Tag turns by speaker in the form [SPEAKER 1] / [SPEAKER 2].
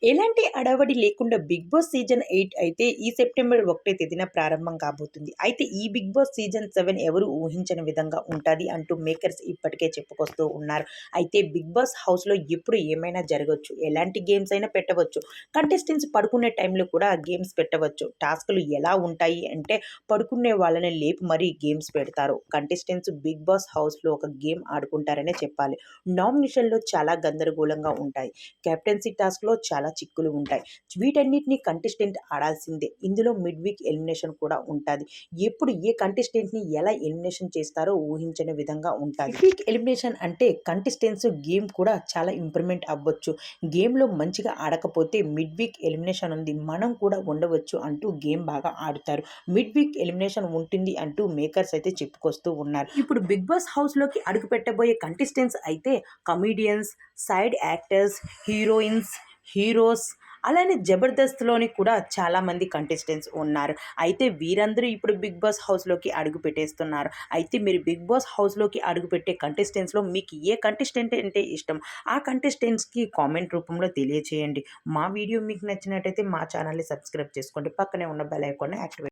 [SPEAKER 1] ఎలాంటి అడవడి లేకుండా 'big boss' season 8 అయితే ఈ సెప్టెంబర్ 1 తేదీన ప్రారంభం కాబోతుంది. అయితే ఈ 'బిగ్ బాస్' సీజన్ 7 ఎవరు ఊహించని విధంగా ఉంటది అంటూ మేకర్స్ ఇప్పటికే చెప్పుకొస్తూ ఉన్నారు. అయితే 'బిగ్ బాస్' హౌస్‌లో ఎప్పుడు ఏమైనా జరగొచ్చు. ఎలాంటి గేమ్స్ అయినా పెట్టవచ్చు. కంటెస్టెంట్స్ పడుకునే టైంలో కూడా గేమ్స్ పెట్టవచ్చు. టాస్క్‌లు ఎలా ఉంటాయి అంటే పడుకునే వాళ్ళని లేపి మరీ గేమ్స్ పెడతారు. కంటెస్టెంట్స్ 'బిగ్ బాస్' హౌస్‌లో ఒక గేమ్ ఆడుకుంటారనే చెప్పాలి. నామినేషన్‌లో చాలా గందరగోళంగా ఉంటాయి. కెప్టెన్సీ టాస్క్‌లో చాలా చిక్కులు ఉంటాయి. వీటన్నిటిని కంటెస్టెంట్ ఆడాల్సిందే. ఇందులో మిడ్ వీక్ ఎలిమినేషన్ కూడా ఉంటాది. ఎప్పుడు ఏ కంటెస్టెంట్‌ని ఎలా ఎలిమినేషన్ చేస్తారో ఊహించని విధంగా ఉంటాది. మిడ్ వీక్ ఎలిమినేషన్ అంటే కంటెస్టెంట్స్ గేమ్ కూడా చాలా ఇంప్రూవ్‌మెంట్ అవ్వచ్చు. గేమ్‌లో మంచిగా ఆడకపోతే మిడ్ వీక్ ఎలిమినేషన్ ఉంది. మనం కూడా ఉండవచ్చు అంటూ గేమ్ బాగా ఆడుతారు. మిడ్ వీక్ ఎలిమినేషన్ ఉంటుంది అంటూ మేకర్స్ అయితే చెప్పుకొస్తూ ఉన్నారు. ఇప్పుడు 'బిగ్ బాస్' హౌస్‌లోకి అడుగుపెట్టబోయే కంటెస్టెంట్స్ అయితే comedians, side actors, heroines, heroes అలానే 'జబర్దస్త్‌లోని కూడా చాలామంది కంటెస్టెంట్స్ ఉన్నారు. అయితే వీరందరూ ఇప్పుడు 'బిగ్ బాస్' హౌస్‌లోకి అడుగు పెట్టేస్తున్నారు. అయితే మీరు 'బిగ్ బాస్' హౌస్‌లోకి అడుగుపెట్టే కంటెస్టెంట్స్‌లో మీకు ఏ కంటెస్టెంట్ అంటే ఇష్టం? ఆ కంటెస్టెంట్స్‌కి కామెంట్ రూపంలో తెలియచేయండి. మా వీడియో మీకు నచ్చినట్టయితే మా ఛానల్‌ని సబ్స్క్రైబ్ చేసుకోండి. పక్కనే ఉన్న బెల్ ఐకాన్‌ని యాక్టివేట్